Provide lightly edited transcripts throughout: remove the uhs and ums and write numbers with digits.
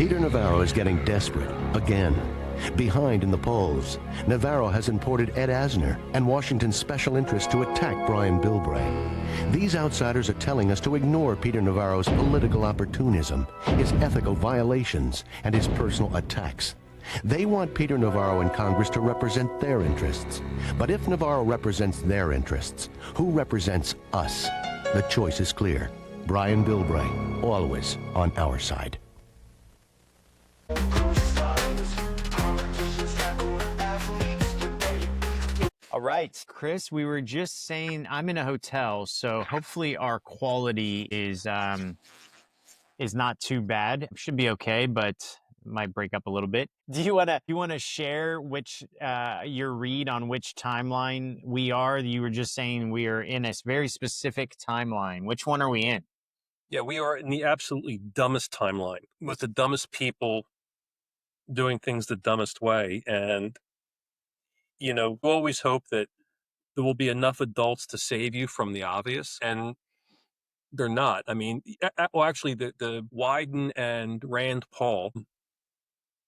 Peter Navarro is getting desperate again. Behind in the polls, Navarro has imported Ed Asner and Washington's special interests to attack Brian Bilbray. These outsiders are telling us to ignore Peter Navarro's political opportunism, his ethical violations, and his personal attacks. They want Peter Navarro in Congress to represent their interests. But if Navarro represents their interests, who represents us? The choice is clear. Brian Bilbray, always on our side. All right, Chris, we were just saying I'm in a hotel, so hopefully our quality is not too bad. Should be okay, but might break up a little bit. Do you wanna share which your read on which timeline we are? You were just saying we are in a very specific timeline. Which one are we in? Yeah, we are in the absolutely dumbest timeline with the dumbest people doing things the dumbest way. And, you always hope that there will be enough adults to save you from the obvious. And they're not. I mean, well, actually, the Wyden and Rand Paul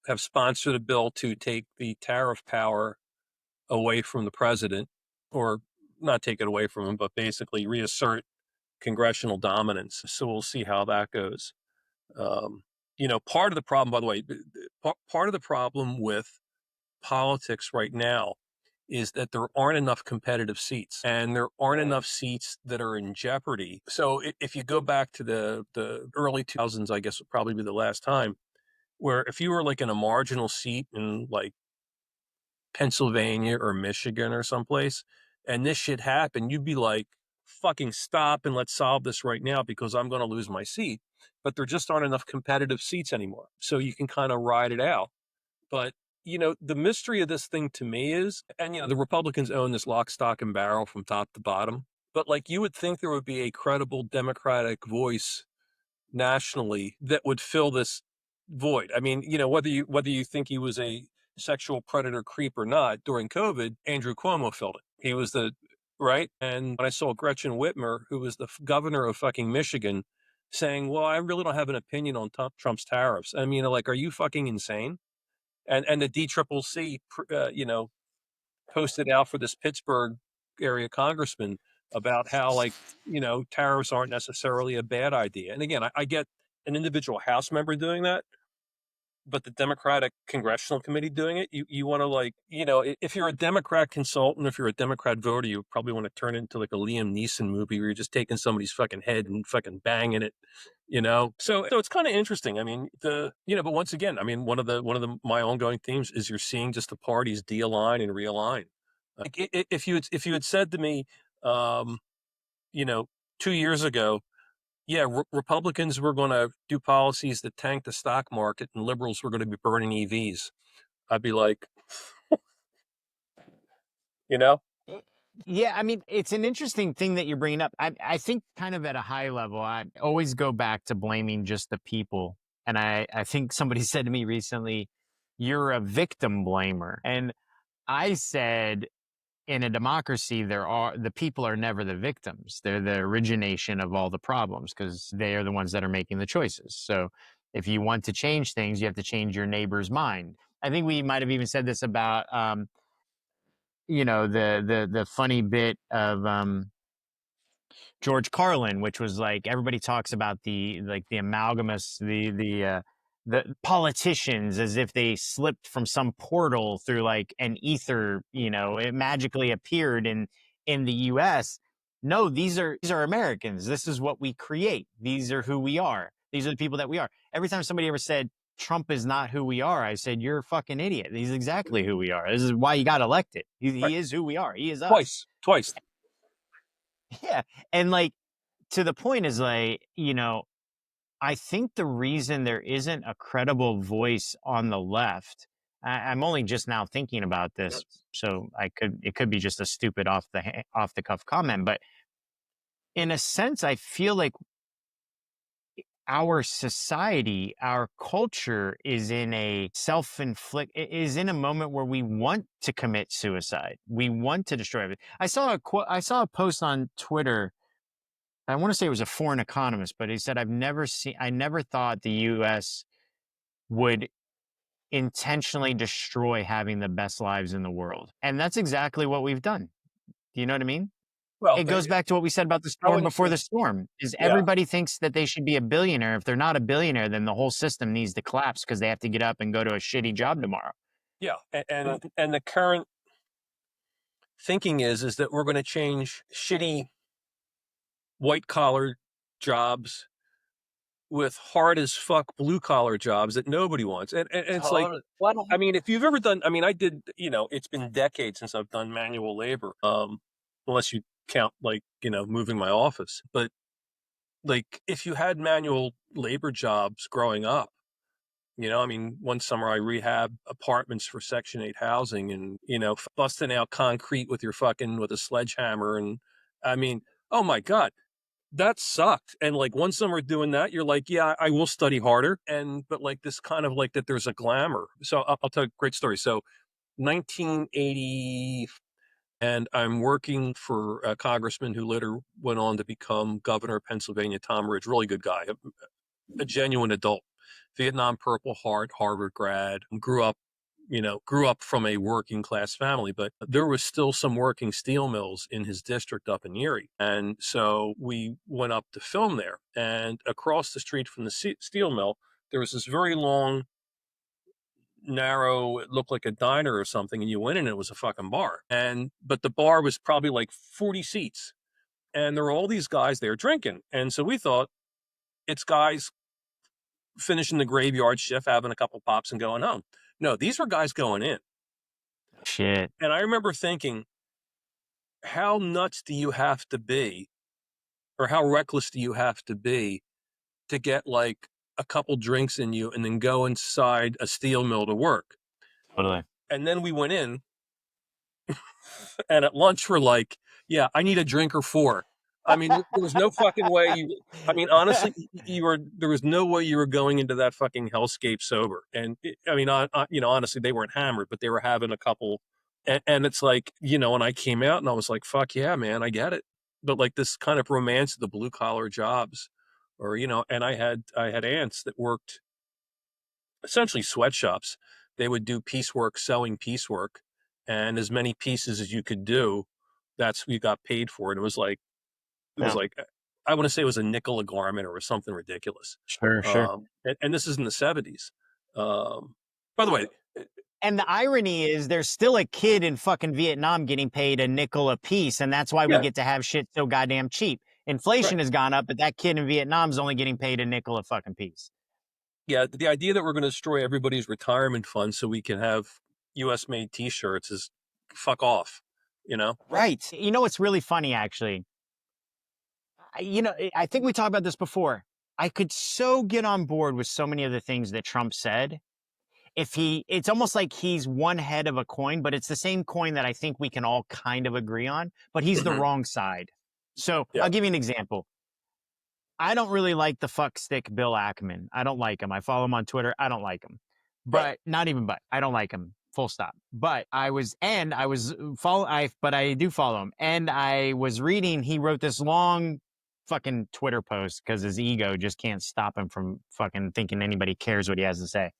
have sponsored a bill to take the tariff power away from the president, or not take it away from him, but basically reassert congressional dominance. So we'll see how that goes. Part of the problem, by the way, part of the problem with politics right now is that there aren't enough competitive seats, and there aren't enough seats that are in jeopardy. So if you go back to the early 2000s, I guess would probably be the last time, where if you were like in a marginal seat in like Pennsylvania or Michigan or someplace, and this shit happened, you'd be like, fucking stop and let's solve this right now because I'm going to lose my seat. But there just aren't enough competitive seats anymore. So you can kind of ride it out. But, the mystery of this thing to me is, and, the Republicans own this lock, stock, and barrel from top to bottom. But like you would think there would be a credible Democratic voice nationally that would fill this void. I mean, whether you think he was a sexual predator creep or not, during COVID, Andrew Cuomo filled it. He was right. And when I saw Gretchen Whitmer, who was the governor of fucking Michigan, saying, well, I really don't have an opinion on Trump's tariffs. I mean, like, are you fucking insane? And the DCCC, posted out for this Pittsburgh area congressman about how, like, tariffs aren't necessarily a bad idea. And again, I get an individual House member doing that, but the Democratic Congressional Committee doing it, you want to, like, if you're a Democrat consultant, if you're a Democrat voter, you probably want to turn it into like a Liam Neeson movie where you're just taking somebody's fucking head and fucking banging it, So it's kind of interesting. I mean, but once again, I mean, one of my ongoing themes is you're seeing just the parties de-align and realign. Like if you had said to me, 2 years ago, yeah, Republicans were going to do policies that tank the stock market, and liberals were going to be burning EVs, I'd be like, Yeah, I mean, it's an interesting thing that you're bringing up. I think kind of at a high level, I always go back to blaming just the people. And I think somebody said to me recently, you're a victim blamer. And I said, in a democracy, the people are never the victims. They're the origination of all the problems because they are the ones that are making the choices. So if you want to change things, you have to change your neighbor's mind. I think we might have even said this about, the funny bit of George Carlin, which was like everybody talks about the amalgamous, the politicians as if they slipped from some portal through like an ether, it magically appeared in the US. No, these are Americans. This is what we create. These are who we are. These are the people that we are. Every time somebody ever said Trump is not who we are, I said, you're a fucking idiot. He's exactly who we are. This is why he got elected. He is who we are. He is us. Twice. Yeah. And like, to the point is like, I think the reason there isn't a credible voice on the left, I'm only just now thinking about this, so it could be just a stupid off the cuff comment, but in a sense, I feel like our society, our culture is in a is in a moment where we want to commit suicide. We want to destroy everything. I saw a post on Twitter. I want to say it was a foreign economist, but he said, I never thought the U.S. would intentionally destroy having the best lives in the world. And that's exactly what we've done. Do you know what I mean? Well, It goes back to what we said about the I storm wouldn't before say, the storm, is yeah, everybody thinks that they should be a billionaire. If they're not a billionaire, then the whole system needs to collapse because they have to get up and go to a shitty job tomorrow. yeah, and the current thinking is that we're going to change shitty white collar jobs with hard as fuck blue collar jobs that nobody wants, and it's like, I mean, if you've ever done, I mean, I did, it's been decades since I've done manual labor, unless you count like moving my office, but like if you had manual labor jobs growing up. I mean, one summer I rehab apartments for Section 8 housing and, busting out concrete with with a sledgehammer. And I mean, oh my God, that sucked. And like one summer doing that, you're like, yeah, I will study harder. But like this kind of like that there's a glamour. So I'll tell you a great story. So 1980, and I'm working for a congressman who later went on to become governor of Pennsylvania, Tom Ridge, really good guy, a genuine adult, Vietnam Purple Heart, Harvard grad, grew up from a working class family, but there was still some working steel mills in his district up in Erie. And so we went up to film there, and across the street from the steel mill, there was this very long, narrow, it looked like a diner or something. And you went in and it was a fucking bar. But the bar was probably like 40 seats. And there were all these guys there drinking. And so we thought it's guys finishing the graveyard shift, having a couple pops and going home. No, these were guys going in. Shit. And I remember thinking, how nuts do you have to be, or how reckless do you have to be to get like a couple drinks in you and then go inside a steel mill to work? Totally. And then we went in, and at lunch we're like, yeah, I need a drink or four. I mean, there was no fucking way I mean, honestly, there was no way you were going into that fucking hellscape sober. And I mean, honestly, they weren't hammered, but they were having a couple. And it's like, and I came out and I was like, fuck yeah, man, I get it. But like this kind of romance of the blue collar jobs, or, and I had aunts that worked essentially sweatshops. They would do piecework, sewing piecework, and as many pieces as you could do, that's what you got paid for. And it was Yeah. like, I want to say it was a nickel a garment or something ridiculous. Sure. And this is in the 70s. By the way, And the irony is there's still a kid in fucking Vietnam getting paid a nickel a piece, and that's why we yeah, get to have shit so goddamn cheap. Inflation right. has gone up, but that kid in Vietnam is only getting paid a nickel a fucking piece. Yeah, the idea that we're going to destroy everybody's retirement fund so we can have U.S. made T-shirts is fuck off, Right. You know what's really funny, actually? I think we talked about this before. I could so get on board with so many of the things that Trump said. It's almost like he's one head of a coin, but it's the same coin that I think we can all kind of agree on, but he's the wrong side. So Yeah. I'll give you an example. I don't really like the fuck stick Bill Ackman. I don't like him. I follow him on Twitter. I don't like him. But Right. not even but. I don't like him. Full stop. But I do follow him. And I was reading, he wrote this long fucking Twitter post because his ego just can't stop him from fucking thinking anybody cares what he has to say.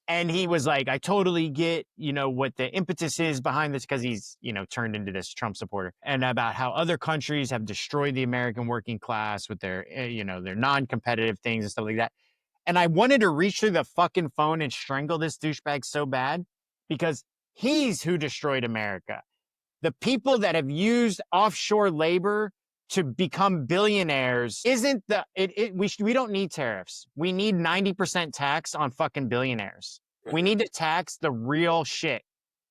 And he was like, I totally get, what the impetus is behind this, because he's, turned into this Trump supporter, and about how other countries have destroyed the American working class with their, their non-competitive things and stuff like that. And I wanted to reach through the fucking phone and strangle this douchebag so bad, because he's who destroyed America. The people that have used offshore labor to become billionaires we don't need tariffs. We need 90% tax on fucking billionaires. We need to tax the real shit,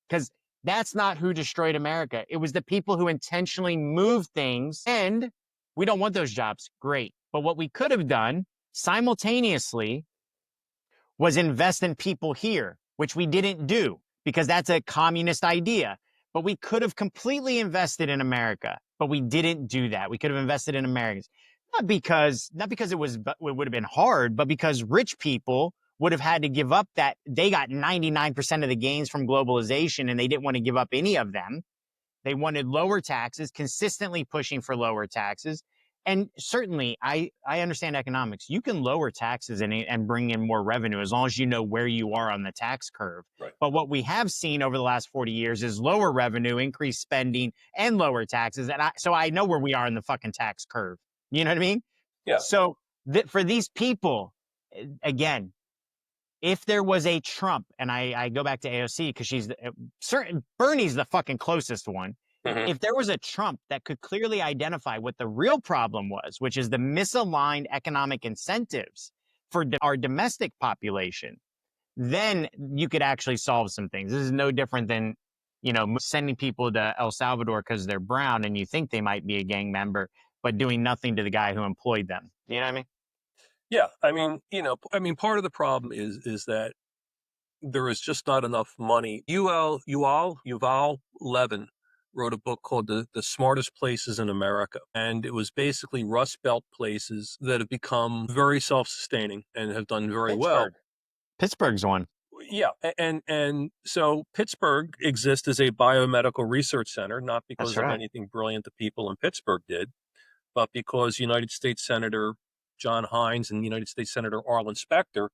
because that's not who destroyed America. It was the people who intentionally moved things, and we don't want those jobs. Great. But what we could have done simultaneously was invest in people here, which we didn't do because that's a communist idea. But we could have completely invested in America, but we didn't do that. We could have invested in Americans, not because it would have been hard, but because rich people would have had to give up that. They got 99% of the gains from globalization, and they didn't want to give up any of them. They wanted lower taxes, consistently pushing for lower taxes. And certainly, I understand economics. You can lower taxes and bring in more revenue as long as you know where you are on the tax curve. Right. But what we have seen over the last 40 years is lower revenue, increased spending, and lower taxes. And so I know where we are in the fucking tax curve. You know what I mean? Yeah. So for these people, again, if there was a Trump, and I go back to AOC because she's certain Bernie's the fucking closest one. Mhm. If there was a Trump that could clearly identify what the real problem was, which is the misaligned economic incentives for our domestic population, then you could actually solve some things. This is no different than, sending people to El Salvador because they're brown and you think they might be a gang member, but doing nothing to the guy who employed them. You know what I mean? Yeah. I mean, part of the problem is that there is just not enough money. Yuval Levin wrote a book called the Smartest Places in America. And it was basically Rust Belt places that have become very self-sustaining and have done very well. Pittsburgh's one. Yeah. And so Pittsburgh exists as a biomedical research center, not because That's of right. anything brilliant the people in Pittsburgh did, but because United States Senator John Hines and United States Senator Arlen Specter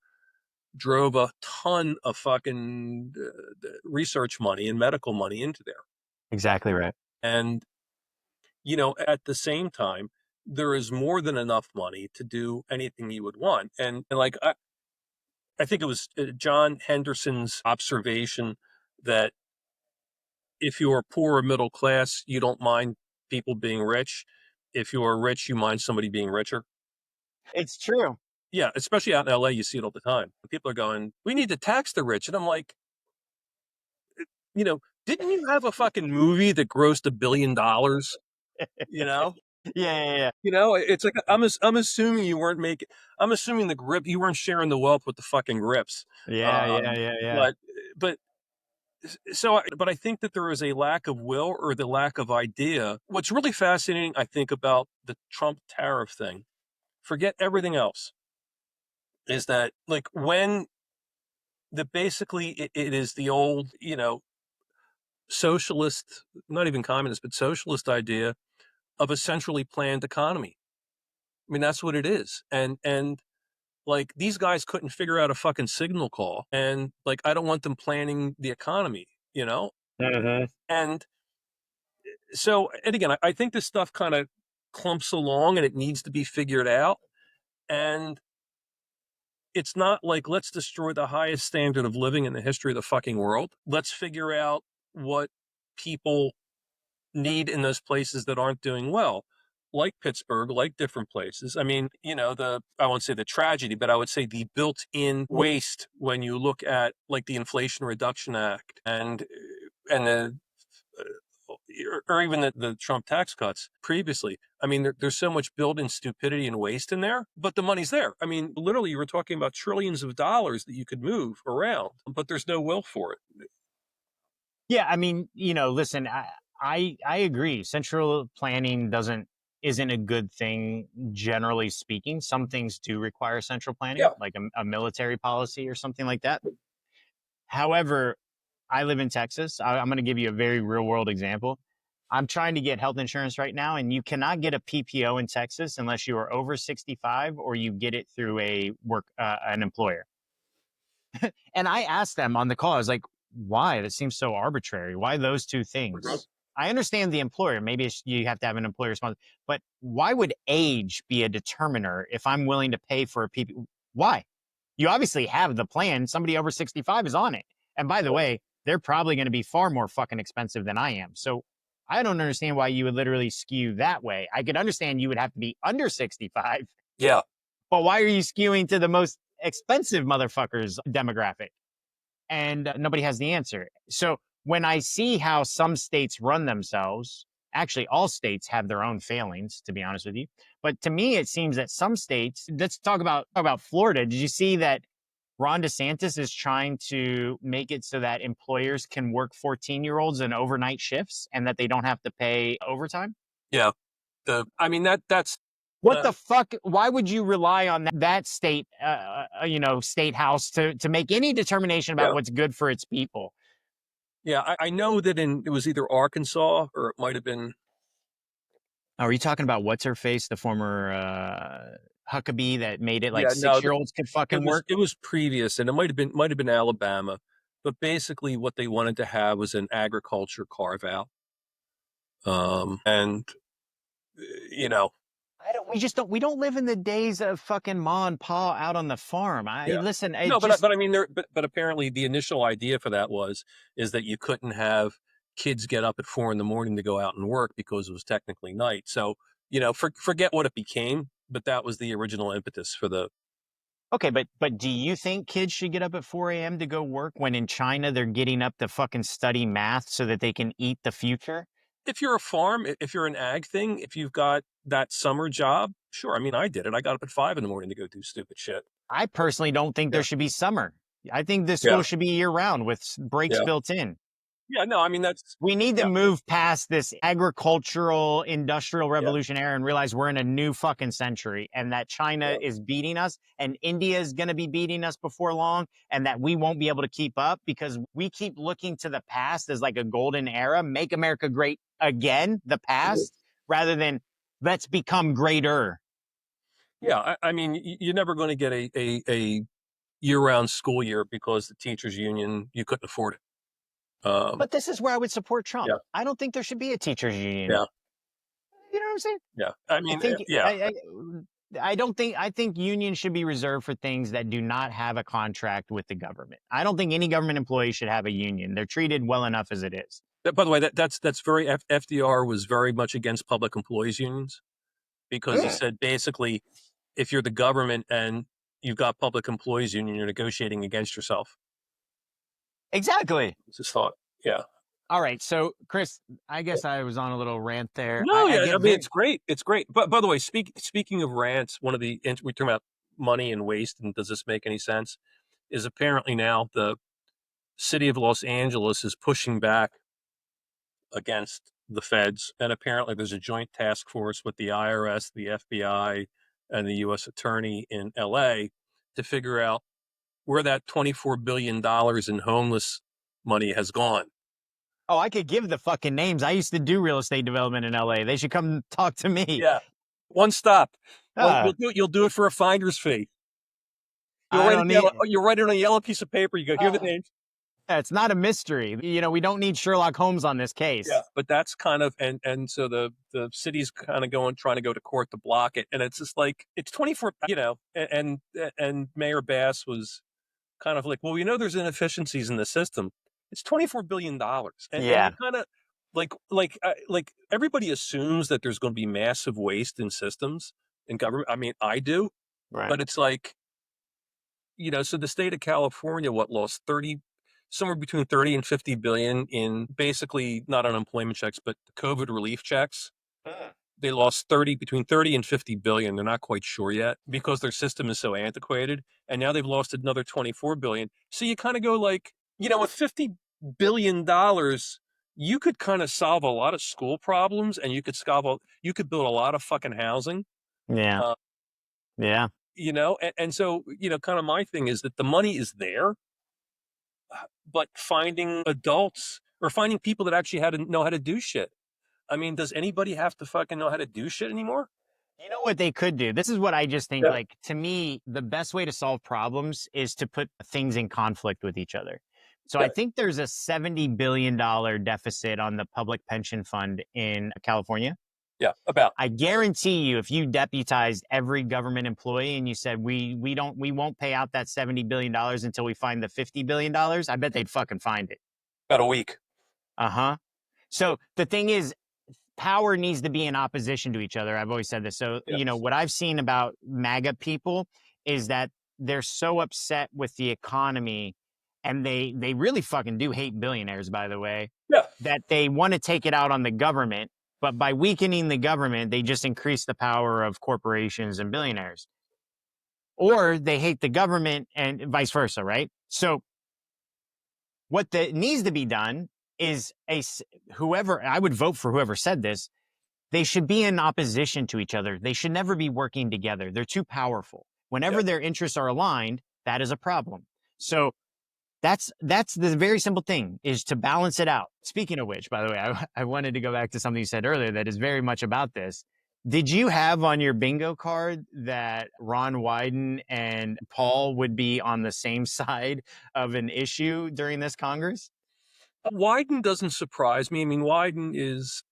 drove a ton of fucking research money and medical money into there. Exactly right. And, at the same time, there is more than enough money to do anything you would want. And like, I think it was John Henderson's observation that if you are poor or middle class, you don't mind people being rich. If you are rich, you mind somebody being richer. It's true. Yeah, especially out in LA, you see it all the time. People are going, "We need to tax the rich," and I'm like, didn't you have a fucking movie that grossed $1 billion? You know, Yeah. it's like I'm assuming you weren't making. I'm assuming the grip you weren't sharing the wealth with the fucking grips. Yeah. But but I think that there is a lack of will or the lack of idea. What's really fascinating, I think, about the Trump tariff thing, forget everything else, is that like when basically it is the old, socialist, not even communist, but socialist idea of a centrally planned economy. I mean, that's what it is. And like these guys couldn't figure out a fucking signal call. And like, I don't want them planning the economy, Mm-hmm. And so, and again, I think this stuff kind of clumps along and it needs to be figured out. And it's not like, let's destroy the highest standard of living in the history of the fucking world. Let's figure out what people need in those places that aren't doing well, like Pittsburgh, like different places. I mean, I won't say the tragedy, but I would say the built-in waste when you look at like the Inflation Reduction Act and the or even the Trump tax cuts previously. I mean, there's so much built-in stupidity and waste in there, but the money's there. I mean, literally, you were talking about trillions of dollars that you could move around, but there's no will for it. Yeah, I mean, listen, I agree. Central planning isn't a good thing, generally speaking. Some things do require central planning, like a military policy or something like that. However, I live in Texas. I'm going to give you a very real world example. I'm trying to get health insurance right now, and you cannot get a PPO in Texas unless you are over 65 or you get it through an employer. And I asked them on the call, I was like, why? That seems so arbitrary. Why those two things? I understand the employer. Maybe you have to have an employer responsible, but why would age be a determiner if I'm willing to pay for a PPO? Why? You obviously have the plan. Somebody over 65 is on it. And by the way, they're probably going to be far more fucking expensive than I am. So I don't understand why you would literally skew that way. I could understand you would have to be under 65. Yeah. But why are you skewing to the most expensive motherfuckers demographic? And nobody has the answer. So when I see how some states run themselves, actually all states have their own failings, to be honest with you. But to me, it seems that some states, let's talk about Florida. Did you see that Ron DeSantis is trying to make it so that employers can work 14-year-olds in overnight shifts and that they don't have to pay overtime? Yeah. That's what the fuck? Why would you rely on that state, state house to make any determination about what's good for its people? Yeah, I know that it was either Arkansas or it might have been Are you talking about what's her face, the former Huckabee that made it like Yeah, no, 6-year-olds could fucking work? it was previous, and it might have been Alabama, but basically what they wanted to have was an agriculture carve out, and you know, We don't live in the days of fucking ma and pa out on the farm. yeah, Listen, no, it just but I mean, but apparently the initial idea for that is that you couldn't have kids get up at 4 in the morning to go out and work because it was technically night. So forget what it became, but that was the original impetus for the. okay, but do you think kids should get up at 4 a.m. to go work when in China they're getting up to fucking study math so that they can eat the future? If you're a farm, if you're an ag thing, if you've got that summer job, sure. I mean, I did it. I got up at 5 in the morning to go do stupid shit. I personally don't think there Yeah, should be summer. I think this yeah, school should be year round with breaks yeah, built in. yeah. No, I mean that's We need to yeah, move past this agricultural industrial yeah, revolution era and realize we're in a new fucking century and that China yeah. is beating us and India is going to be beating us before long and that we won't be able to keep up because we keep looking to the past as like a golden era, make America great again, the past, rather than let's become greater. Yeah, I mean, you're never going to get a year-round school year because the teachers union you couldn't afford it. But this is where I would support Trump. Yeah, I don't think there should be a teachers union. yeah, You know what I'm saying? yeah. I I mean, think yeah, I don't think I think unions should be reserved for things that do not have a contract with the government. I don't think any government employee should have a union. They're treated well enough as it is. By the way, that's very FDR was very much against public employees unions because he said basically if you're the government and you've got public employees union, you're negotiating against yourself. Exactly. It's his thought. Yeah. All right. So, Chris, I guess I was on a little rant there. No, I yeah. get I mean, very it's great. It's great. But by the way, speaking of rants, one of the we're talking about money and waste, and does this make any sense? Is apparently now the city of Los Angeles is pushing back against the feds, and apparently there's a joint task force with the IRS, the FBI, and the U.S. Attorney in L.A. to figure out where that $24 billion in homeless money has gone. Oh, I could give the fucking names. I used to do real estate development in LA. They should come talk to me. Yeah, one stop. Ah, You'll do it for a finder's fee. I don't need You write it on a yellow piece of paper. You go, here are the names. it's not a mystery. You know, we don't need Sherlock Holmes on this Yeah, case. but that's kind of and so the city's kind of trying to go to court to block it, and it's just like it's 24. And Mayor Bass was kind of like, well, there's inefficiencies in the system. It's $24 billion, and you Yeah. kind of like everybody assumes that there's going to be massive waste in systems in government. I mean, I do, Right. but it's like so the state of California lost 30 somewhere between 30 and 50 billion in basically not unemployment checks but COVID relief checks. They lost between 30 and 50 billion. They're not quite sure yet because their system is so antiquated, and now they've lost another 24 billion. So you kind of go like, with 50 billion dollars you could kind of solve a lot of school problems, and you could build a lot of fucking housing. Yeah. uh, Yeah. and so kind of my thing is that the money is there, but finding adults or finding people that actually know how to do shit. I mean, does anybody have to fucking know how to do shit anymore? You know what they could do? This is what I just think, Yeah. like, to me, the best way to solve problems is to put things in conflict with each other. So I Yeah. think there's a $70 billion deficit on the public pension fund in California. Yeah. About. I guarantee you, if you deputized every government employee and you said we won't pay out that $70 billion until we find the $50 billion, I bet they'd fucking find it. About a week. Uh-huh. So the thing is, power needs to be in opposition to each other. I've always said this. So, Yes. what I've seen about MAGA people is that they're so upset with the economy, and they really fucking do hate billionaires, by the way, Yeah. that they want to take it out on the government. But by weakening the government, they just increase the power of corporations and billionaires. Or they hate the government and vice versa, right? So what needs to be done is whoever, I would vote for whoever said this, they should be in opposition to each other. They should never be working together. They're too powerful. Whenever Yeah. their interests are aligned, that is a problem. So That's the very simple thing, is to balance it out. Speaking of which, by the way, I wanted to go back to something you said earlier that is very much about this. Did you have on your bingo card that Ron Wyden and Paul would be on the same side of an issue during this Congress? Wyden doesn't surprise me. I mean, Wyden is,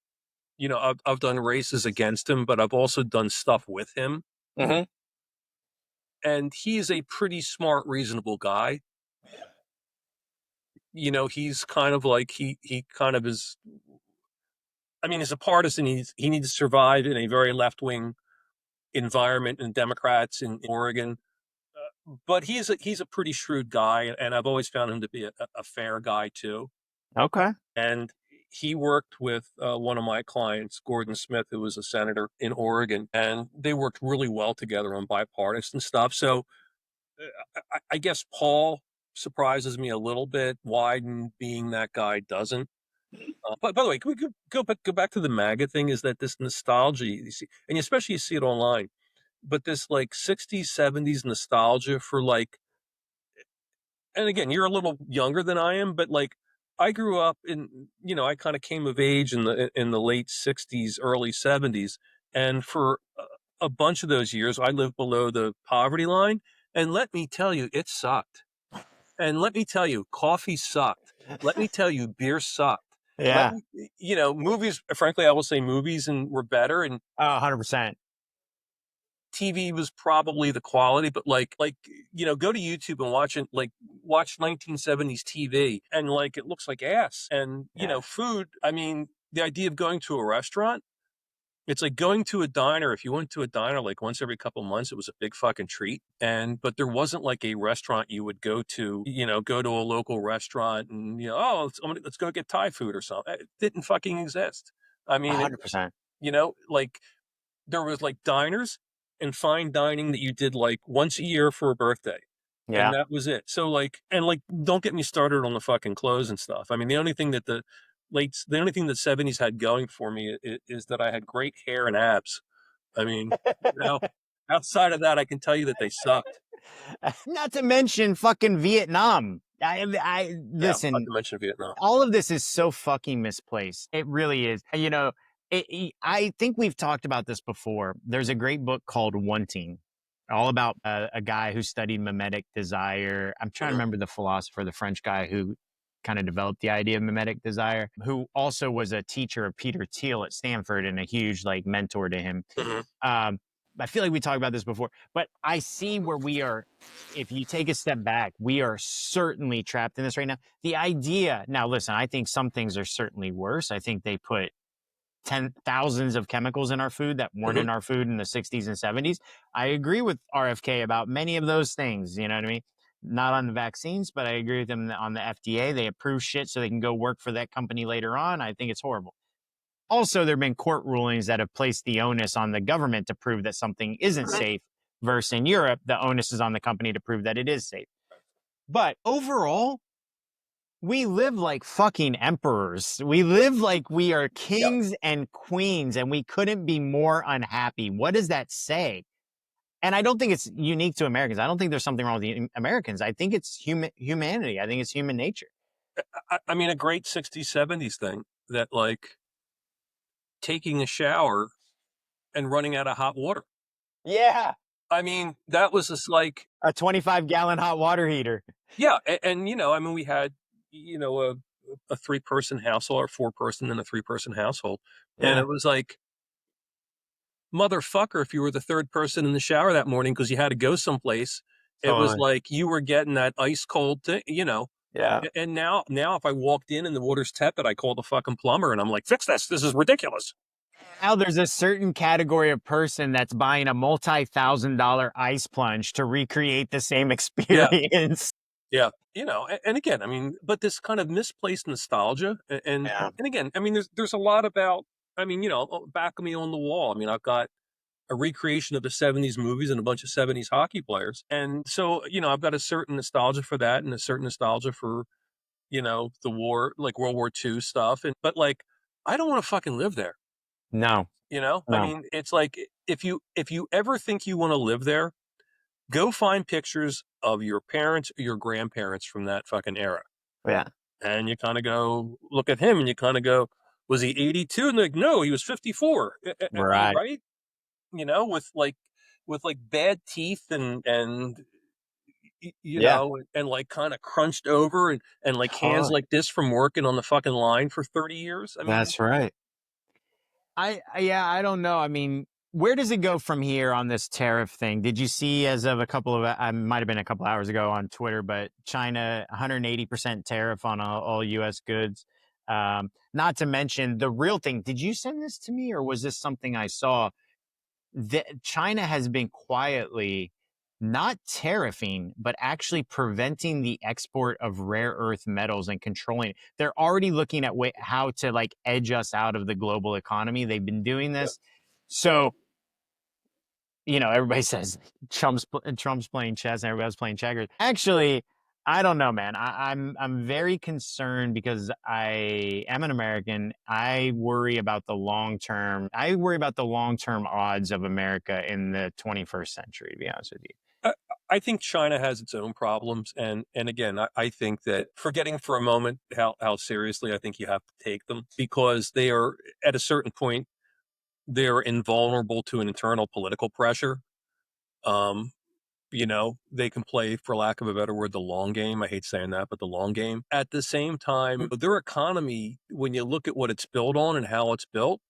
I've done races against him, but I've also done stuff with him. Mm-hmm. And he's a pretty smart, reasonable guy. He's kind of like, he kind of is, I mean, as a partisan, he needs to survive in a very left-wing environment and Democrats in Oregon. But he's a pretty shrewd guy, and I've always found him to be a fair guy too. Okay. And he worked with one of my clients, Gordon Smith, who was a senator in Oregon, and they worked really well together on bipartisan stuff. So I guess Paul surprises me a little bit. Wyden, being that guy, doesn't. But by the way, can we go back to the MAGA thing? Is that this nostalgia you see, and especially you see it online, but this like 60s, 70s nostalgia for like, and again, you're a little younger than I am, but like I grew up in, I kind of came of age in the late 60s, early 70s, and for a bunch of those years, I lived below the poverty line, and let me tell you, it sucked. And let me tell you, coffee sucked. Let me tell you, beer sucked. Yeah. Movies, frankly, I will say movies were better, and 100%. TV was probably the quality, but go to YouTube and watch 1970s TV, and like, it looks like ass. And, food, I mean, the idea of going to a restaurant, it's like going to a diner. If you went to a diner like once every couple months, it was a big fucking treat. But there wasn't like a restaurant you would go to, go to a local restaurant and, let's go get Thai food or something. It didn't fucking exist. I mean, 100%. like there was like diners and fine dining that you did like once a year for a birthday. Yeah. And that was it. So don't get me started on the fucking clothes and stuff. I mean, the only thing that the 70s had going for me is that I had great hair and abs. I mean, outside of that, I can tell you that they sucked. Not to mention fucking Vietnam. Listen, Not to mention Vietnam. all of this is so fucking misplaced. It really is. I think we've talked about this before. There's a great book called Wanting, all about a guy who studied mimetic desire. I'm trying to remember the philosopher, the French guy who kind of developed the idea of mimetic desire, who also was a teacher of Peter Thiel at Stanford and a huge like mentor to him. I feel like we talked about this before, but I see where we are. If you take a step back, we are certainly trapped in this right now. The idea, now listen, I think some things are certainly worse. I think they put thousands of chemicals in our food that weren't in our food in the 60s and 70s. I agree with RFK about many of those things. You know what I mean? Not on the vaccines, but I agree with them on the FDA. They approve shit so they can go work for that company later on. I think it's horrible. Also, there have been court rulings that have placed the onus on the government to prove that something isn't safe, versus in Europe, the onus is on the company to prove that it is safe. But overall, we live like fucking emperors. We live like we are kings and queens, and we couldn't be more unhappy. What does that say? And I don't think it's unique to Americans. I don't think there's something wrong with the Americans. I think it's humanity. I think it's human nature. I mean, a great 60s, 70s thing that like taking a shower and running out of hot water. Yeah. I mean, that was just like a 25-gallon hot water heater. Yeah. And I mean, we had, a 3-person household or 4-person and a 3-person household. Yeah. And it was like, motherfucker, if you were the 3rd person in the shower that morning because you had to go someplace, it was like you were getting that ice cold thing, Yeah. And now if I walked in and the water's tepid, I call the fucking plumber and I'm like, fix this. This is ridiculous. Now there's a certain category of person that's buying a multi-$1,000 ice plunge to recreate the same experience. Yeah. And again, I mean, but this kind of misplaced nostalgia and again, I mean, there's a lot about, I mean, back of me on the wall. I mean, I've got a recreation of the 70s movies and a bunch of 70s hockey players. And so, I've got a certain nostalgia for that and a certain nostalgia for, the war, like World War II stuff. But like, I don't want to fucking live there. No. I mean, it's like, if you ever think you want to live there, Go find pictures of your parents or your grandparents from that fucking era. Yeah. And you kind of go look at him and you kind of go, was he 82? And they're like, no, he was 54. Are you Right. right? You know, with like bad teeth and you Yeah. know, and like kind of crunched over and like hands Totally. like this from working on the fucking line for 30 years. I mean, That's right. Yeah, I don't know. I mean, where does it go from here on this tariff thing? Did you see as of a couple of, I might have been a couple hours ago on Twitter, but China 180% tariff on all U.S. goods. Not to mention the real thing. Did you send this to me or was this something I saw? That China has been quietly not tariffing, but actually preventing the export of rare earth metals and controlling it. They're already looking at how to like edge us out of the global economy. They've been doing this. So, everybody says Trump's playing chess and everybody else playing checkers. Actually, I don't know, man. I'm very concerned because I am an American. I worry about the long term. I worry about the long term odds of America in the 21st century. To be honest with you. I think China has its own problems, and again, I think that forgetting for a moment how seriously I think you have to take them, because they are at a certain point they're invulnerable to an internal political pressure. Um, they can play, for lack of a better word, the long game. I hate saying that, but the long game. At the same time, their economy, when you look at what it's built on and how it's built,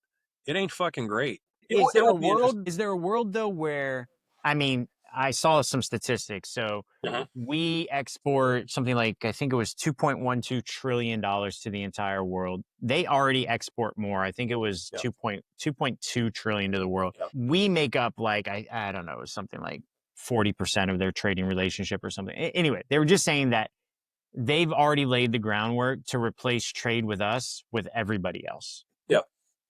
it ain't fucking great. Is there It'll a be interesting. world? Is there a world though where I mean, I saw some statistics. So Mhm. we export something like I think it was $2.12 trillion to the entire world. They already export more. I think it was Yeah. 2.2 trillion to the world. Yeah. We make up like I don't know, something like 40% of their trading relationship or something. Anyway, they were just saying that they've already laid the groundwork to replace trade with us with everybody else. Yeah.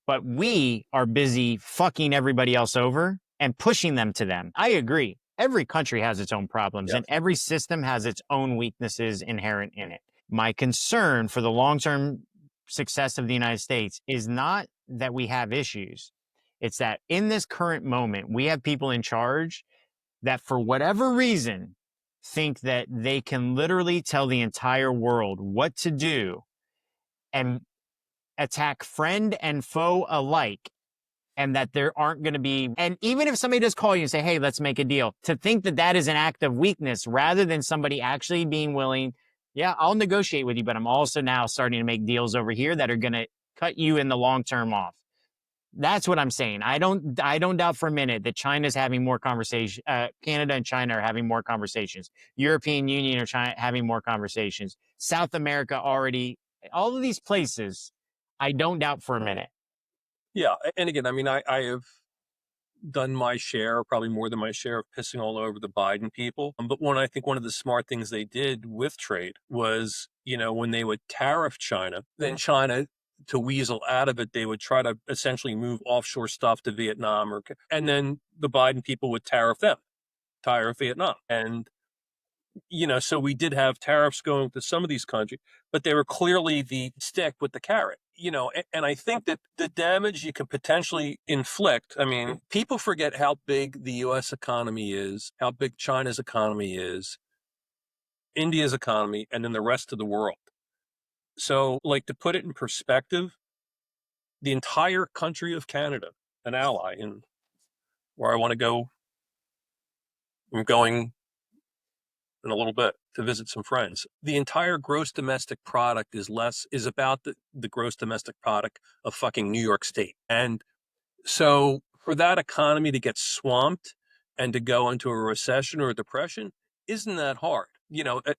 But we are busy fucking everybody else over and pushing them to them. I agree. Every country has its own problems Yeah. and every system has its own weaknesses inherent in it. My concern for the long-term success of the United States is not that we have issues. It's that in this current moment, we have people in charge that for whatever reason think that they can literally tell the entire world what to do and attack friend and foe alike, and that there aren't going to be, and even if somebody does call you and say, hey, let's make a deal, to think that that is an act of weakness rather than somebody actually being willing, yeah, I'll negotiate with you, but I'm also now starting to make deals over here that are going to cut you in the long term off. That's what I'm saying. I don't doubt for a minute that China's having more conversation. Canada and China are having more conversations. European Union are having more conversations. South America already, all of these places, I don't doubt for a minute. Yeah. And again, I mean, I have done my share, probably more than my share, of pissing all over the Biden people. But I think one of the smart things they did with trade was, when they would tariff China, then China, to weasel out of it, they would try to essentially move offshore stuff to Vietnam, and then the Biden people would tariff Vietnam. And so we did have tariffs going to some of these countries, but they were clearly the stick with the carrot. And I think that the damage you can potentially inflict, I mean, people forget how big the US economy is, how big China's economy is, India's economy, and then the rest of the world. So, like, to put it in perspective, the entire country of Canada, an ally, and where I want to go, I'm going in a little bit to visit some friends. The entire gross domestic product is about the gross domestic product of fucking New York State. And so for that economy to get swamped and to go into a recession or a depression isn't that hard,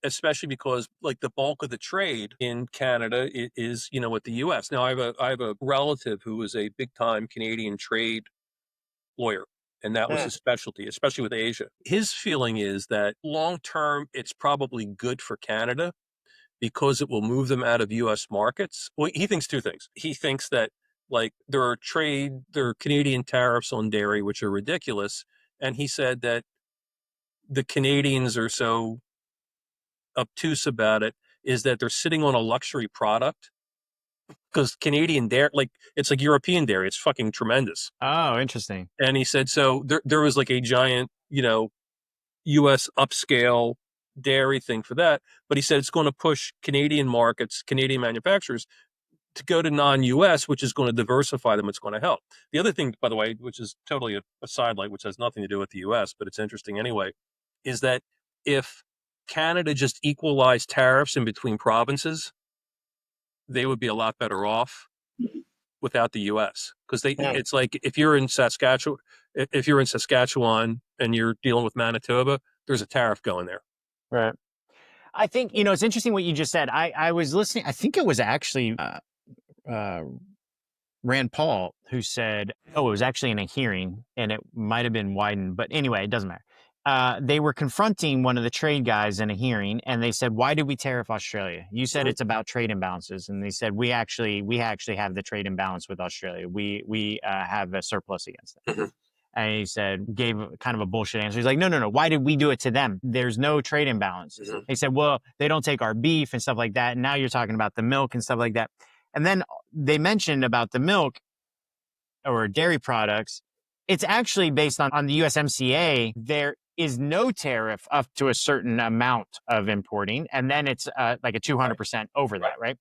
especially because like the bulk of the trade in Canada is, with the US. Now I have a relative who is a big time Canadian trade lawyer, and that was his specialty, especially with Asia. His feeling is that long term, it's probably good for Canada because it will move them out of US markets. Well, he thinks two things. He thinks that like there are Canadian tariffs on dairy, which are ridiculous. And he said that the Canadians are so obtuse about it is that they're sitting on a luxury product, because Canadian dairy, like it's like European dairy, it's fucking tremendous. Oh, interesting. And he said, so there was like a giant, U.S. upscale dairy thing for that. But he said it's going to push Canadian markets, Canadian manufacturers to go to non-U.S., which is going to diversify them. It's going to help. The other thing, by the way, which is totally a sidelight, which has nothing to do with the U.S., but it's interesting anyway, is that if Canada just equalized tariffs in between provinces, they would be a lot better off without the U.S. because it's like if you're in Saskatchewan and you're dealing with Manitoba, there's a tariff going there. Right. I think, it's interesting what you just said. I was listening. I think it was actually Rand Paul who said, it was actually in a hearing, and it might have been Wyden, but anyway, it doesn't matter. They were confronting one of the trade guys in a hearing, and they said, "Why did we tariff Australia? You said it's about trade imbalances," and they said, "We actually have the trade imbalance with Australia. We have a surplus against them." And he gave kind of a bullshit answer. He's like, no. Why did we do it to them? There's no trade imbalance. He said, well, they don't take our beef and stuff like that. And now you're talking about the milk and stuff like that. And then they mentioned about the milk or dairy products. It's actually based on the USMCA. There is no tariff up to a certain amount of importing. And then it's like a 200% over that, right?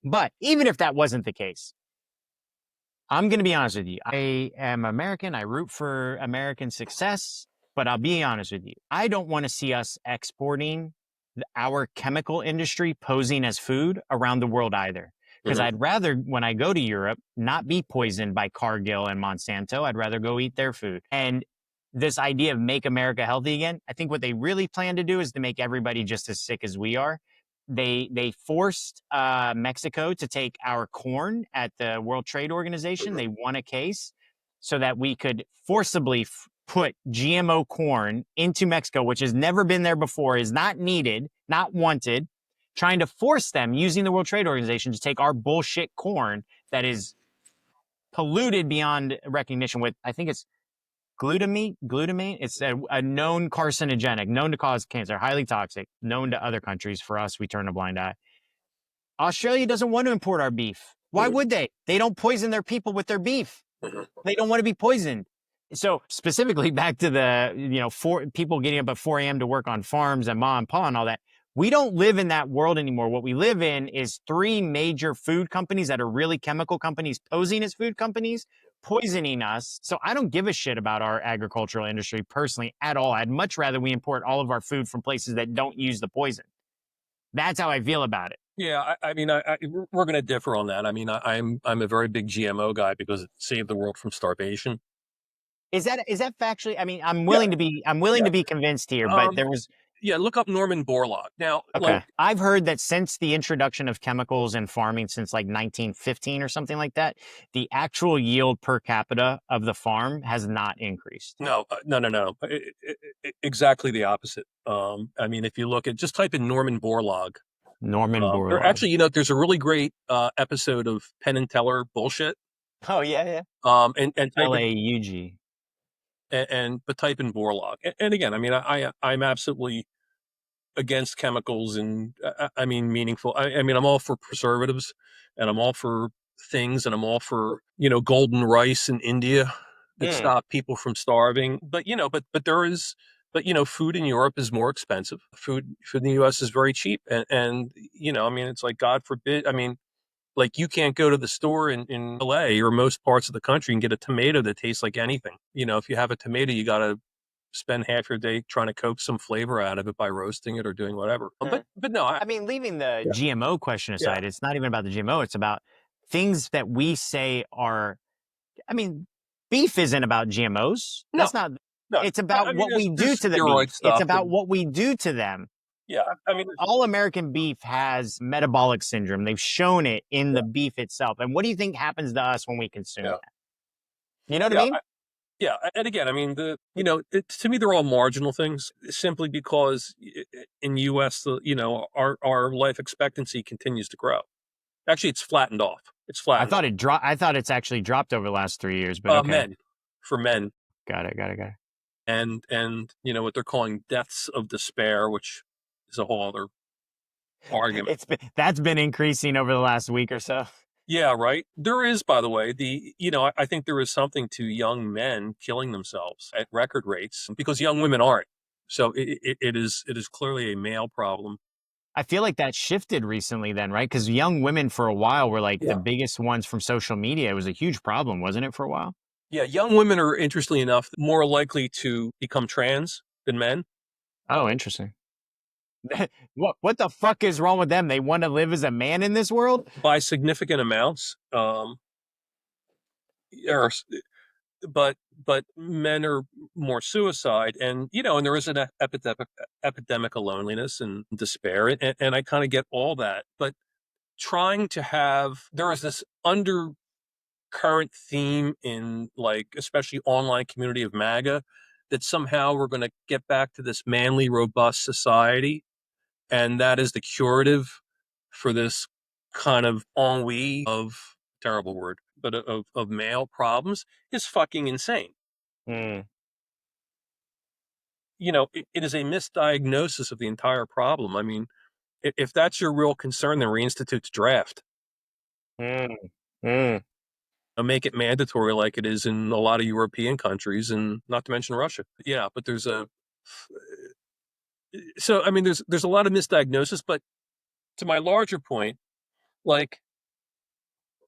But even if that wasn't the case, I'm going to be honest with you. I am American. I root for American success, but I'll be honest with you. I don't want to see us exporting our chemical industry posing as food around the world either. Because I'd rather, when I go to Europe, not be poisoned by Cargill and Monsanto. I'd rather go eat their food. And this idea of make America healthy again, I think what they really plan to do is to make everybody just as sick as we are. They forced Mexico to take our corn at the World Trade Organization. They won a case so that we could forcibly put GMO corn into Mexico, which has never been there before, is not needed, not wanted, trying to force them using the World Trade Organization to take our bullshit corn that is polluted beyond recognition with, I think it's glutamate. It's a known carcinogenic, known to cause cancer, highly toxic, known to other countries. For us, we turn a blind eye. Australia doesn't want to import our beef. Why would they? They don't poison their people with their beef. They don't want to be poisoned. So specifically back to the, people getting up at 4 a.m. to work on farms and ma and pa and all that. We don't live in that world anymore. What we live in is 3 major food companies that are really chemical companies posing as food companies, poisoning us. So I don't give a shit about our agricultural industry personally at all. I'd much rather we import all of our food from places that don't use the poison. That's how I feel about it. Yeah, I mean, we're going to differ on that. I mean, I'm a very big GMO guy because it saved the world from starvation. Is that factually? I mean, I'm willing to be convinced here, but there was. Yeah, look up Norman Borlaug. Now, okay. I've heard that since the introduction of chemicals in farming since like 1915 or something like that, the actual yield per capita of the farm has not increased. No. Exactly the opposite. I mean, if you look at, just type in Norman Borlaug. Borlaug. Actually, there's a really great episode of Penn and Teller bullshit. Oh, yeah. And LAUG. But type in Borlaug. And again, I mean, I'm absolutely against chemicals and I mean meaningful. I mean, I'm all for preservatives and I'm all for things and I'm all for, golden rice in India that stop people from starving. But, food in Europe is more expensive. Food in the US is very cheap. And I mean, it's like, God forbid. I mean, like you can't go to the store in LA or most parts of the country and get a tomato that tastes like anything. If you have a tomato, you got to spend half your day trying to coax some flavor out of it by roasting it or doing whatever. But no, I mean, leaving the GMO question aside, it's not even about the GMO. It's about things that we say are, I mean, beef isn't about GMOs. That's not, it's about what we do to the beef. It's about what we do to them. Yeah, I mean, all American beef has metabolic syndrome. They've shown it in the beef itself. And what do you think happens to us when we consume that? You know what I mean? Yeah, and again, I mean, to me, they're all marginal things. Simply because in U.S., our life expectancy continues to grow. Actually, it's flattened off. It's flattened. I thought it's actually dropped over the last 3 years. But okay. For men. Got it. And what they're calling deaths of despair, which is a whole other argument. That's been increasing over the last week or so. Yeah, right. There is, by the way, I think there is something to young men killing themselves at record rates because young women aren't. So it is clearly a male problem. I feel like that shifted recently then, right? Because young women for a while were like the Yeah. biggest ones from social media. It was a huge problem, wasn't it, for a while? Yeah, young women are, interestingly enough, more likely to become trans than men Oh, interesting. What the fuck is wrong with them? They want to live as a man in this world? by significant amounts. Or, but men are more suicide, and and there is an epidemic of loneliness and despair, and I kind of get all that. But trying to have there is this undercurrent theme in, like, especially online community of MAGA, that somehow we're going to get back to this manly, robust society, and that is the curative for this kind of ennui of, terrible word, but of male problems, is fucking insane. Mm, It is a misdiagnosis of the entire problem. I mean, if that's your real concern, then reinstitute the draft. mm, mm. Make it mandatory like it is in a lot of European countries, and not to mention Russia. Yeah, but I mean, there's a lot of misdiagnosis. But to my larger point, like,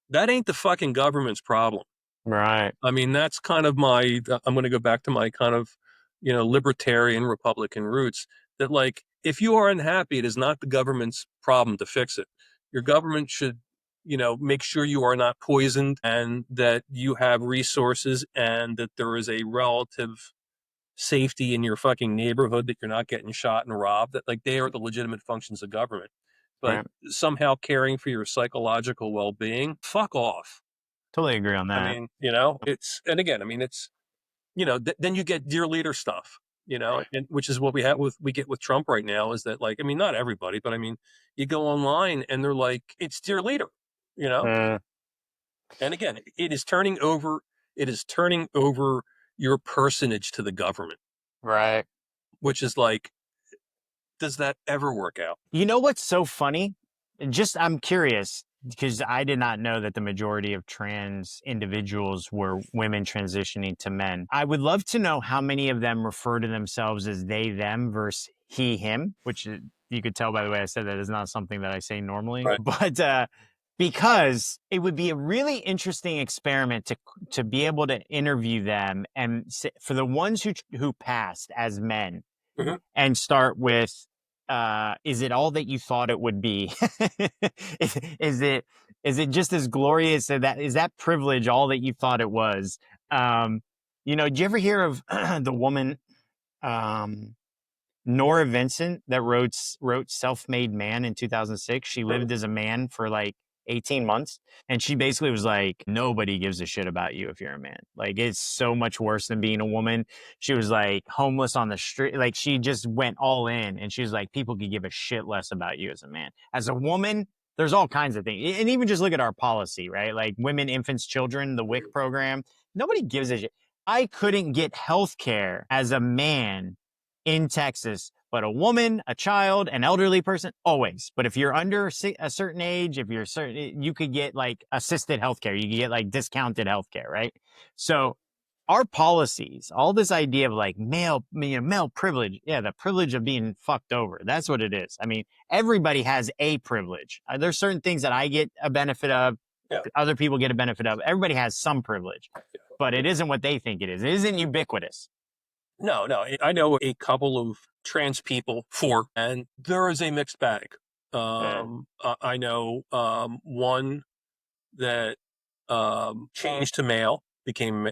that ain't the fucking government's problem. Right. I mean, that's kind of I'm going to go back to my kind of, libertarian Republican roots, that, like, if you are unhappy, it is not the government's problem to fix it. Your government should, make sure you are not poisoned, and that you have resources, and that there is a relative safety in your fucking neighborhood, that you're not getting shot and robbed, that, like, they are the legitimate functions of government. But Right. somehow caring for your psychological well-being, fuck off. Totally agree on I that. mean, and again, I mean, it's, then you get dear leader stuff, and which is what we get with Trump right now, is that, like, I mean, not everybody, but I mean, you go online and they're like, it's dear leader, you know? Mm, And again, it is turning over your personage to the government, right. which is like, does that ever work out? You know what's so funny? Just I'm curious because I did not know that the majority of trans individuals were women transitioning to men. I would love to know how many of them refer to themselves as they, them versus he, him, which you could tell by the way I said that is not something that I say normally. Right. But because it would be a really interesting experiment to be able to interview them and for the ones who passed as men Mhm. and start with is it all that you thought it would be? is it just as glorious as that? Is that privilege all that you thought it was? Did you ever hear of the woman um, Nora Vincent that wrote Self-Made Man in 2006? She lived as a man for like 18 months. And she basically was like, nobody gives a shit about you if you're a man. Like, it's so much worse than being a woman. She was like homeless on the street. Like, she just went all in. And she was like, people could give a shit less about you as a man. As a woman, there's all kinds of things. And even just look at our policy, right? Like women, infants, children, the WIC program. Nobody gives a shit. I couldn't get health care as a man in Texas, but a woman, a child, an elderly person, always. But if you're under a certain age, if you're certain, you could get like assisted healthcare. You could get like discounted healthcare, right? So our policies, all this idea of like male privilege, yeah, the privilege of being fucked over. That's what it is. I mean, everybody has a privilege. There's certain things that I get a benefit of, Yeah. other people get a benefit of. Everybody has some privilege, but it isn't what they think it is. It isn't ubiquitous. No, no. I know a couple of trans people, and there is a mixed bag. I know one that changed to male, became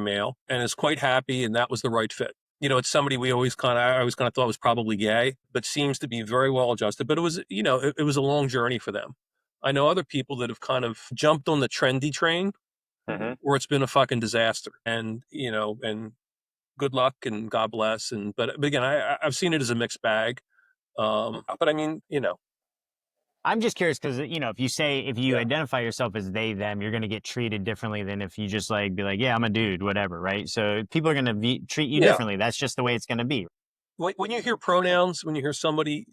male, and is quite happy, and that was the right fit. It's somebody I always kind of thought was probably gay, but seems to be very well adjusted. But it was, it was a long journey for them. I know other people that have kind of jumped on the trendy train, where it's been a fucking disaster, and good luck and God bless. But again, I've seen it as a mixed bag. But I mean, I'm just curious because if you Yeah. identify yourself as they them, you're going to get treated differently than if you just like be like, yeah, I'm a dude, whatever, right? So people are going to treat you Yeah. differently. That's just the way it's going to be. When you hear pronouns, when you hear somebody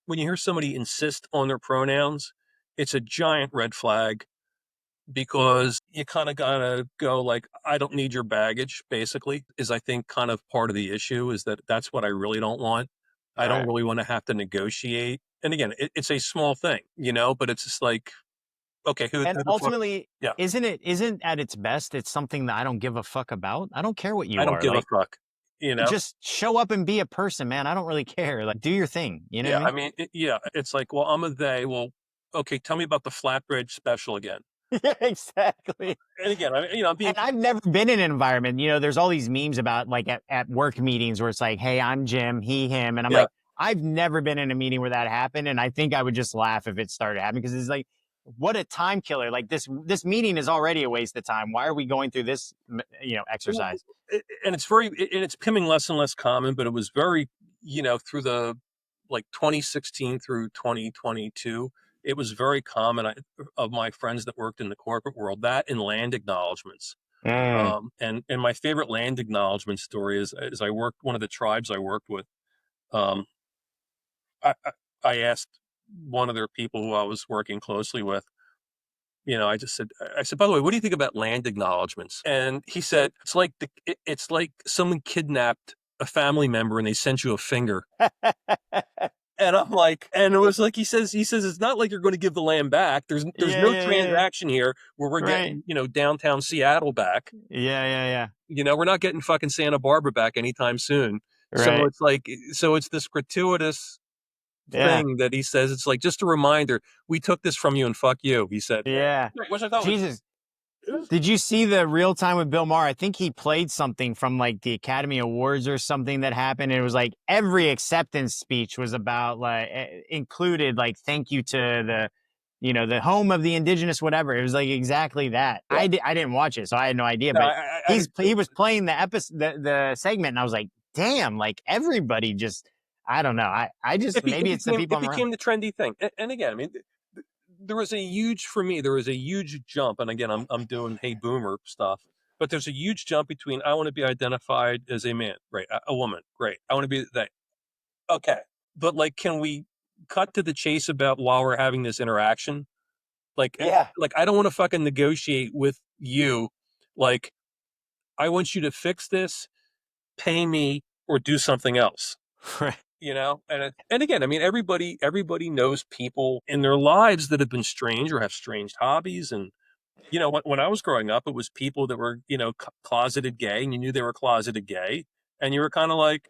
insist on their pronouns, it's a giant red flag, because you kind of gotta go like, I don't need your baggage, basically, is I think kind of part of the issue is that's what I really don't want. I don't Right. really want to have to negotiate. And again, it's a small thing, but it's just like, okay, And who the fuck? ultimately, Yeah, isn't at its best, it's something that I don't give a fuck about. I don't care what I you don't are. give a Like, fuck, you know? just show up and be a person, man. I don't really care. Like, do your thing. You know what Yeah, I I mean? mean, yeah, it's like, well, I'm a they. Well, okay, tell me about the flatbread special again. Yeah, exactly. And again, I'm being, And I've never been in an environment, there's all these memes about like at work meetings where it's like, hey, I'm Jim, he, him. And I'm yeah. like, I've never been in a meeting where that happened. And I think I would just laugh if it started happening because it's like, what a time killer. Like this meeting is already a waste of time. Why are we going through this, Well, exercise? and it's becoming less and less common, but it was very, through the like 2016 through 2022, it was very common of my friends that worked in the corporate world, that and land acknowledgments. Mm. And my favorite land acknowledgement story is I worked one of the tribes I worked with. Um, I asked one of their people who I was working closely with, I said, by the way, what do you think about land acknowledgments? And he said, it's like someone kidnapped a family member and they sent you a finger. And I'm like, and it was like, he says, it's not like you're going to give the land back. There's Yeah, no yeah, yeah. transaction here where we're Right. getting, downtown Seattle back. Yeah, yeah, yeah. We're not getting fucking Santa Barbara back anytime soon. So Right. it's like, so it's this gratuitous Yeah. thing that he says, it's like, just a reminder, we took this from you and fuck you. He said, Yeah. which I thought was, Jesus. Did you see the real time with Bill Maher? I think he played something from like the Academy Awards or something that happened. It was like every acceptance speech was about like included like thank you to the home of the indigenous whatever. It was like exactly that. yeah. I didn't watch it, so I had no idea. No, But I did he too. was playing the episode the segment, and I was like, damn, like everybody just I don't know. I just maybe it's the people It I'm around. became the trendy thing. And again, I mean, there was a huge for me. There was a huge jump. And again, I'm doing hey boomer stuff, but there's a huge jump between I want to be identified as a man, right? A woman, great. I want to be that. Okay, but like, can we cut to the chase about while we're having this interaction? Yeah. Like I don't want to fucking negotiate with you. Like I want you to fix this, pay me, or do something else. Right. And again, I mean, everybody knows people in their lives that have been strange or have strange hobbies. And when I was growing up, it was people that were closeted gay, and you knew they were closeted gay, and you were kind of like,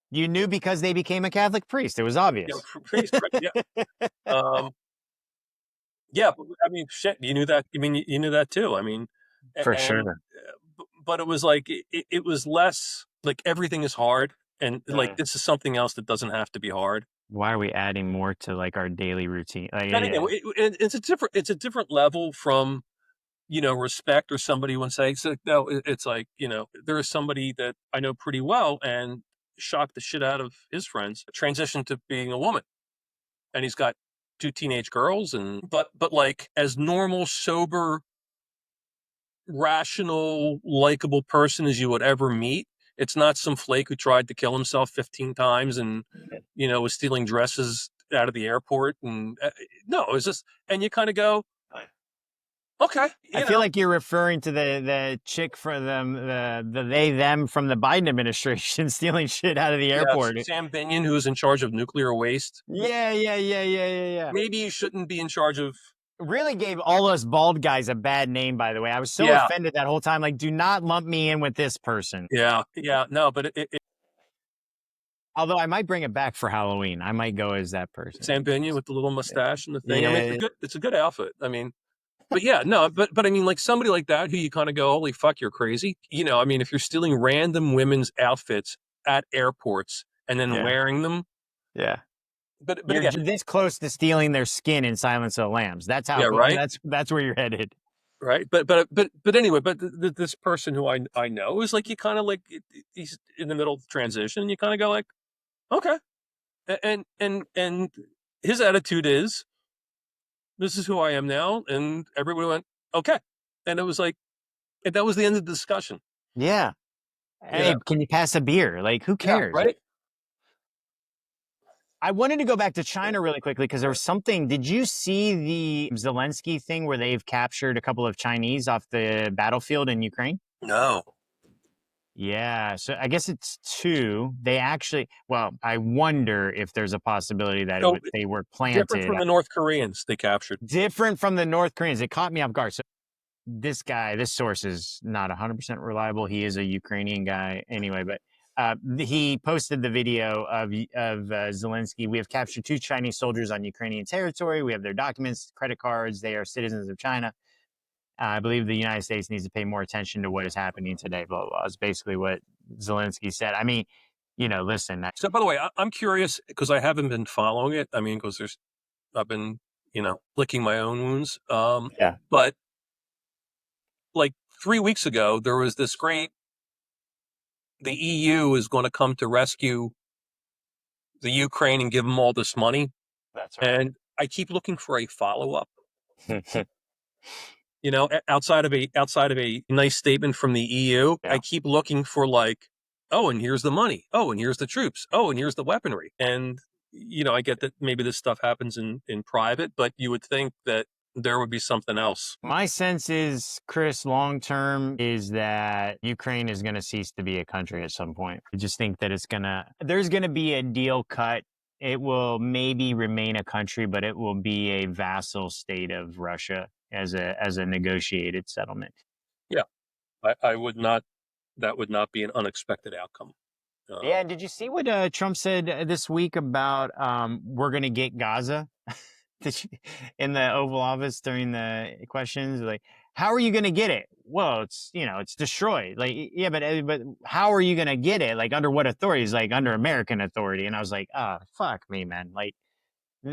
You knew because they became a Catholic priest. It was obvious. face right, yeah, um, yeah. But, I mean, shit, you knew that. I mean, you knew that too. I mean, For and sure. but it was like it was less like everything is hard, and like this is something else that doesn't have to be hard. Why are we adding more to like our daily routine? Like, And yeah, again, it's a different level from respect or somebody would say. So no, it's like there is somebody that I know pretty well and shocked the shit out of his friends. Transitioned to being a woman, and he's got two teenage girls, and but like as normal, sober, rational, likable person as you would ever meet. It's not some flake who tried to kill himself 15 times and was stealing dresses out of the airport. And no, it's just, and you kind of go, okay, I feel like you're referring to the chick for them, the they them from the Biden administration stealing shit out of the yeah, airport. Sam Binion, who's in charge of nuclear waste. Yeah, yeah, yeah, yeah, yeah, yeah. Maybe you shouldn't be in charge of. Really gave all us bald guys a bad name, by the way. I was so Yeah, offended that whole time. Like, do not lump me in with this person. yeah, no, but Although I might bring it back for Halloween. I might go as that person. Sam Binion with the little mustache and the thing. I mean, Yeah. it's a good outfit. I mean, but yeah, no, but I mean, like somebody like that who you kind of go, holy fuck, you're crazy. I mean, if you're stealing random women's outfits at airports and then Yeah. wearing them, Yeah. but You're again, this close to stealing their skin in Silence of the Lambs. That's how yeah, right, that's where you're headed. right. But anyway, but this person who I know is like you kind of like he's in the middle of the transition. And you kind of go like, okay, and his attitude is, this is who I am now, and everybody went okay, and it was like, and that was the end of the discussion. Yeah. Hey, can you pass a beer? Like, who Yeah, cares? right. I wanted to go back to China really quickly because there was something. Did you see the Zelensky thing where they've captured a couple of Chinese off the battlefield in Ukraine? No. Yeah, so I guess it's two. They actually, well, I wonder if there's a possibility that So they were different planted from the North Koreans they captured. different from the North Koreans. It caught me off guard. So this guy, this source is not 100% reliable. He is a Ukrainian guy anyway, but he posted the video of Zelensky. We have captured two Chinese soldiers on Ukrainian territory. We have their documents, credit cards. They are citizens of China. I believe the United States needs to pay more attention to what is happening today. Blah, blah, blah. Is basically what Zelensky said. I mean, listen. So, by the way, I'm curious because I haven't been following it. I mean, because I've been, licking my own wounds. Yeah. But like 3 weeks ago, there was this the EU is going to come to rescue the Ukraine and give them all this money. That's And I keep looking for a follow up. Outside of a nice statement from the EU, Yeah. I keep looking for like, oh, and here's the money. Oh, and here's the troops. Oh, and here's the weaponry. And, I get that maybe this stuff happens in private, but you would think that there would be something else. My sense is, Chris, long term is that Ukraine is going to cease to be a country at some point. I just think that there's going to be a deal cut. It will maybe remain a country, but it will be a vassal state of Russia as a negotiated settlement. Yeah, I would not. That would not be an unexpected outcome. Yeah, did you see what Trump said this week about we're going to get Gaza? In the Oval Office during the questions, like, how are you going to get it? Well, it's destroyed. Like, yeah, but how are you going to get it? Like, under what authority? It's like under American authority. And I was like, oh, fuck me, man. Like,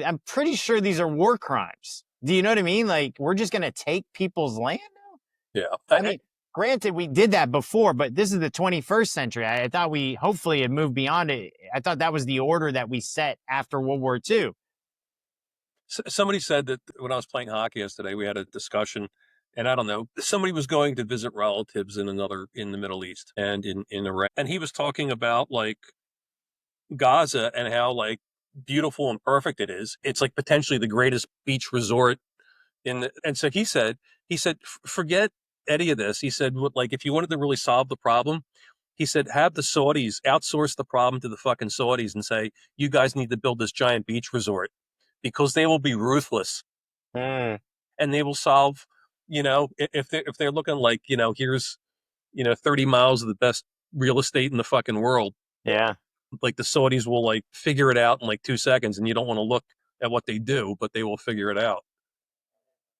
I'm pretty sure these are war crimes. Do you know what I mean? Like, we're just going to take people's land now? Yeah. I mean, granted, we did that before, but this is the 21st century. I thought we hopefully had moved beyond it. I thought that was the order that we set after World War II. Somebody said that when I was playing hockey yesterday, we had a discussion, and I don't know, somebody was going to visit relatives in the Middle East and in Iran, and he was talking about like Gaza and how like beautiful and perfect it is. It's like potentially the greatest beach resort and so he said, forget any of this. He said, like, if you wanted to really solve the problem, he said, have the Saudis outsource the problem to the fucking Saudis and say, you guys need to build this giant beach resort because they will be ruthless and they will solve, if they're looking like, here's, 30 miles of the best real estate in the fucking world. Yeah. Like the Saudis will like figure it out in like 2 seconds and you don't want to look at what they do, but they will figure it out.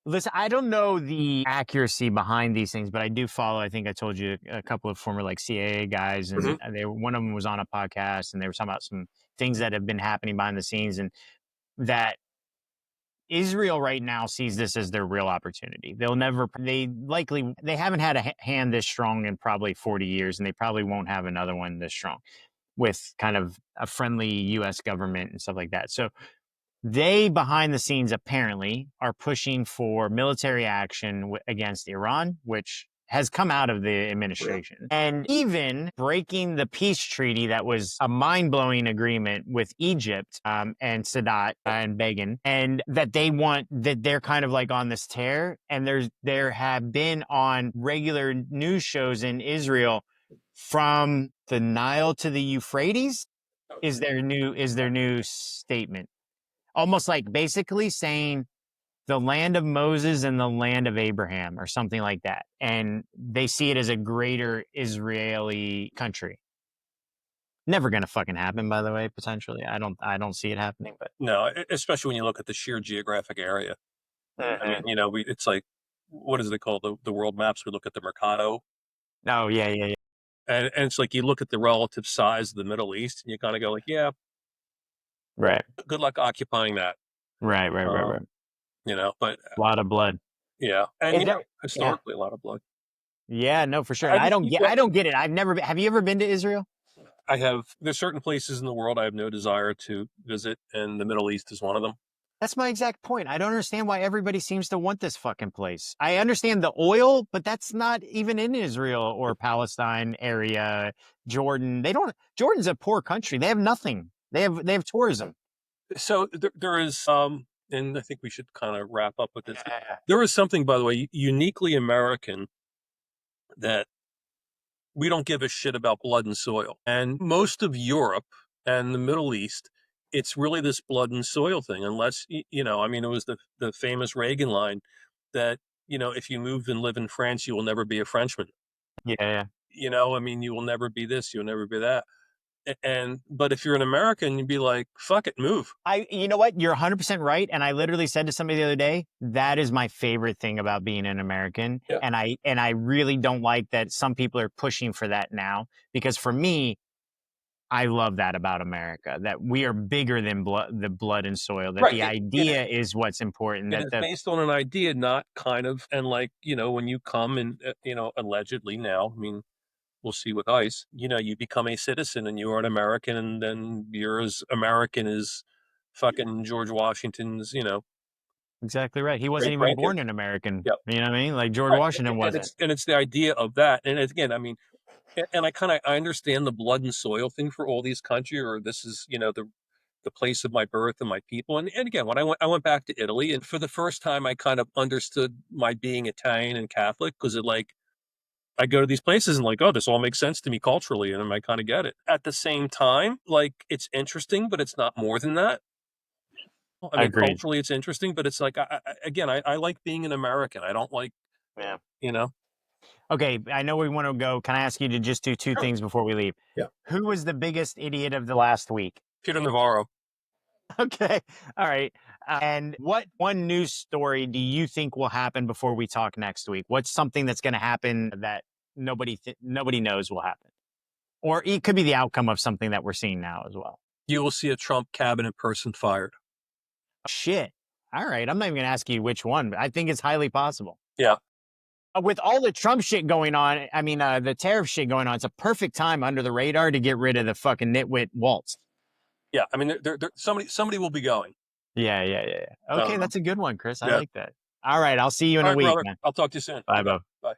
Listen, I don't know the accuracy behind these things, but I do follow. I think I told you a couple of former like CIA guys, and one of them was on a podcast, and they were talking about some things that have been happening behind the scenes, and that Israel right now sees this as their real opportunity. They haven't had a hand this strong in probably 40 years, and they probably won't have another one this strong with kind of a friendly U.S. government and stuff like that. So they, behind the scenes, apparently are pushing for military action against Iran, which has come out of the administration, and even breaking the peace treaty that was a mind-blowing agreement with Egypt and Sadat and Begin, and that they're kind of like on this tear. And there have been on regular news shows in Israel from the Nile to the Euphrates is their new statement. Almost like basically saying the land of Moses and the land of Abraham or something like that. And they see it as a greater Israeli country. Never going to fucking happen, by the way, potentially. I don't see it happening, but no, especially when you look at the sheer geographic area. I mean, it's like, what is it called? The world maps. We look at the Mercado. Oh, yeah. And it's like, you look at the relative size of the Middle East and you kind of go like, yeah, right. Good luck occupying that. Right. But a lot of blood. Yeah. And historically a lot of blood. Yeah, no, for sure. I don't get it. Have you ever been to Israel? I have. There's certain places in the world I have no desire to visit, and the Middle East is one of them. That's my exact point. I don't understand why everybody seems to want this fucking place. I understand the oil, but that's not even in Israel or Palestine area, Jordan. Jordan's a poor country. They have nothing. They have tourism. So there is, and I think we should kind of wrap up with this. Yeah. There is something, by the way, uniquely American that we don't give a shit about blood and soil. And most of Europe and the Middle East, it's really this blood and soil thing. Unless I mean, it was the famous Reagan line that if you move and live in France, you will never be a Frenchman. Yeah. I mean, you will never be this, you'll never be that. But if you're an American, you'd be like, fuck it, move. You know what? You're 100% right. And I literally said to somebody the other day, that is my favorite thing about being an American. Yeah. And I really don't like that some people are pushing for that now, because for me, I love that about America, that we are bigger than the blood and soil, that Right. the idea is what's important. It's based on an idea, not kind of, and like, when you come and, allegedly now, I mean, we'll see with ICE, you become a citizen and you are an American, and then you're as American as fucking George Washington's, Exactly right. He wasn't even born an American. Yep. You know what I mean? Like George Right. Washington wasn't. And it's the idea of that. And again, I mean, and I understand the blood and soil thing for all these countries, or this is, the place of my birth and my people. And again, when I went back to Italy, and for the first time, I kind of understood my being Italian and Catholic, because I go to these places and like, oh, this all makes sense to me culturally, and I kind of get it. At the same time, like, it's interesting, but it's not more than that. I mean, Agreed. culturally, it's interesting, but it's like, I like being an American. I don't like, Yeah. Okay, I know we want to go. Can I ask you to just do two things before we leave? Yeah. Who was the biggest idiot of the last week? Peter Navarro. Okay. All right. And what one news story do you think will happen before we talk next week? What's something that's going to happen that nobody knows will happen? Or it could be the outcome of something that we're seeing now as well. You will see a Trump cabinet person fired. Shit. All right. I'm not even going to ask you which one, but I think it's highly possible. Yeah. With all the Trump shit going on, I mean, the tariff shit going on, it's a perfect time under the radar to get rid of the fucking nitwit Waltz. Yeah. I mean, somebody will be going. Yeah. Okay, that's a good one, Chris. I like that. All right. I'll see you in All a right, week, brother. man. I'll talk to you soon. Bye, Bo. Bye.